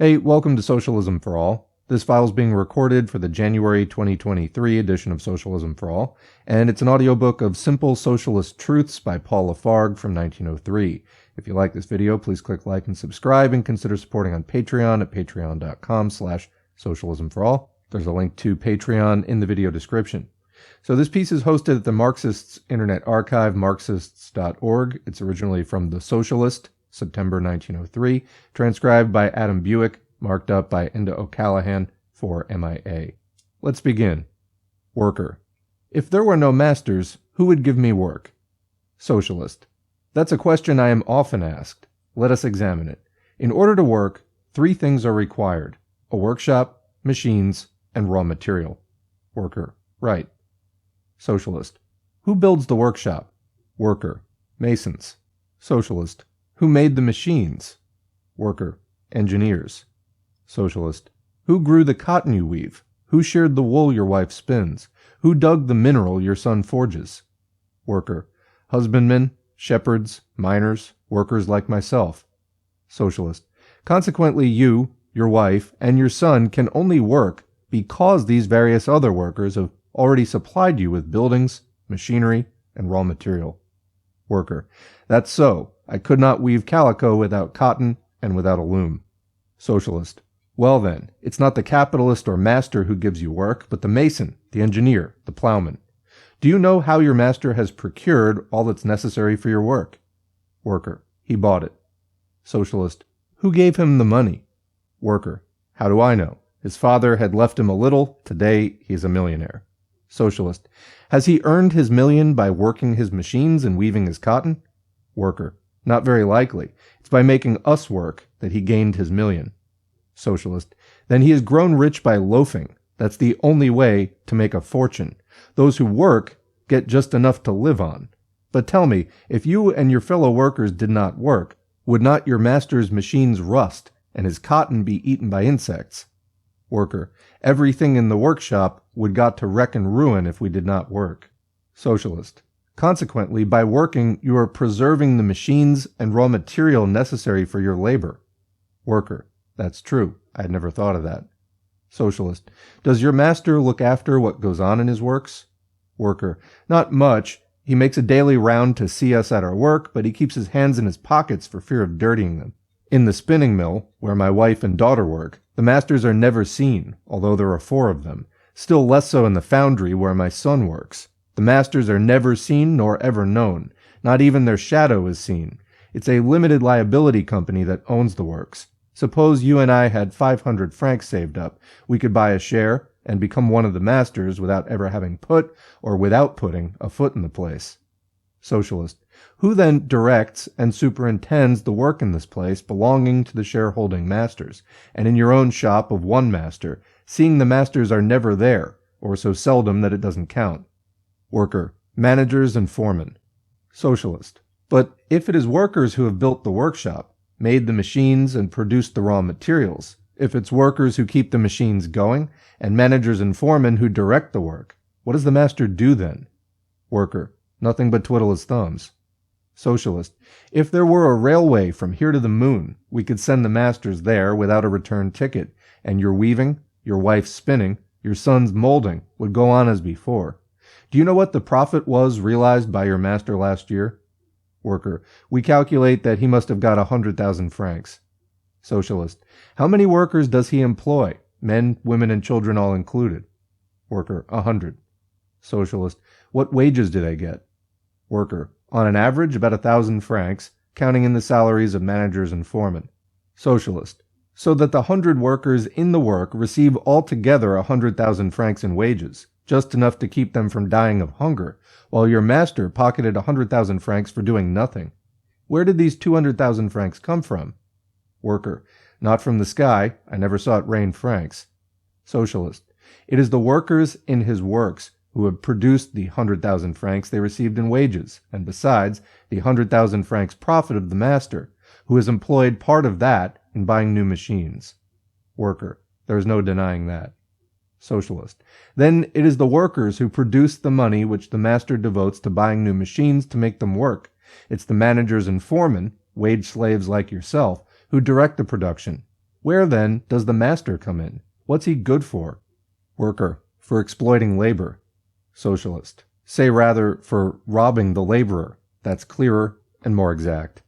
Hey, welcome to Socialism for All. This file is being recorded for the January 2023 edition of Socialism for All, and it's an audiobook of Simple Socialist Truths by Paul LaFargue from 1903. If you like this video, please click like and subscribe, and consider supporting on Patreon at patreon.com/socialismforall. There's a link to Patreon in the video description. So this piece is hosted at the Marxists Internet Archive, marxists.org. It's originally from the Socialist, September 1903, transcribed by Adam Buick, marked up by Enda O'Callaghan for MIA. Let's begin. Worker. If there were no masters, who would give me work? Socialist. That's a question I am often asked. Let us examine it. In order to work, three things are required: a workshop, machines, and raw material. Worker. Right. Socialist. Who builds the workshop? Worker. Masons. Socialist. Who made the machines? Worker. Engineers. Socialist. Who grew the cotton you weave? Who sheared the wool your wife spins? Who dug the mineral your son forges? Worker. Husbandmen, shepherds, miners, workers like myself. Socialist. Consequently, you, your wife, and your son can only work because these various other workers have already supplied you with buildings, machinery, and raw material. Worker. That's so. I could not weave calico without cotton and without a loom. Socialist. Well then, it's not the capitalist or master who gives you work, but the mason, the engineer, the plowman. Do you know how your master has procured all that's necessary for your work? Worker. He bought it. Socialist. Who gave him the money? Worker. How do I know? His father had left him a little. Today he is a millionaire. Socialist. Has he earned his million by working his machines and weaving his cotton? Worker. Not very likely. It's by making us work that he gained his million. Socialist. Then he has grown rich by loafing. That's the only way to make a fortune. Those who work get just enough to live on. But tell me, if you and your fellow workers did not work, would not your master's machines rust and his cotton be eaten by insects? Worker. Everything in the workshop would got to wreck and ruin if we did not work. Socialist. Consequently, by working, you are preserving the machines and raw material necessary for your labor. Worker. That's true. I had never thought of that. Socialist. Does your master look after what goes on in his works? Worker. Not much. He makes a daily round to see us at our work, but he keeps his hands in his pockets for fear of dirtying them. In the spinning mill, where my wife and daughter work, the masters are never seen, although there are 4 of them. Still less so in the foundry, where my son works. The masters are never seen nor ever known. Not even their shadow is seen. It's a limited liability company that owns the works. Suppose you and I had 500 francs saved up. We could buy a share and become one of the masters without ever having put, or without putting, a foot in the place. Socialist. Who then directs and superintends the work in this place belonging to the shareholding masters, and in your own shop of one master, seeing the masters are never there, or so seldom that it doesn't count? Worker. Managers and foremen. Socialist. But if it is workers who have built the workshop, made the machines, and produced the raw materials, if it's workers who keep the machines going, and managers and foremen who direct the work, what does the master do then? Worker. Nothing but twiddle his thumbs. Socialist. If there were a railway from here to the moon, we could send the masters there without a return ticket, and your weaving, your wife's spinning, your son's molding would go on as before. Do you know what the profit was realized by your master last year? Worker. We calculate that he must have got 100,000 francs. Socialist. How many workers does he employ? Men, women, and children all included. Worker. 100. Socialist. What wages do they get? Worker. On an average, about 1,000 francs, counting in the salaries of managers and foremen. Socialist. So that the 100 workers in the work receive altogether 100,000 francs in wages, just enough to keep them from dying of hunger, while your master pocketed 100,000 francs for doing nothing. Where did these 200,000 francs come from? Worker. Not from the sky. I never saw it rain francs. Socialist. It is the workers in his works who have produced the 100,000 francs they received in wages, and besides, the 100,000 francs profit of the master, who has employed part of that in buying new machines. Worker. There is no denying that. Socialist. Then it is the workers who produce the money which the master devotes to buying new machines to make them work. It's the managers and foremen, wage slaves like yourself, who direct the production. Where, then, does the master come in? What's he good for? Worker. For exploiting labor. Socialist. Say rather, for robbing the laborer. That's clearer and more exact.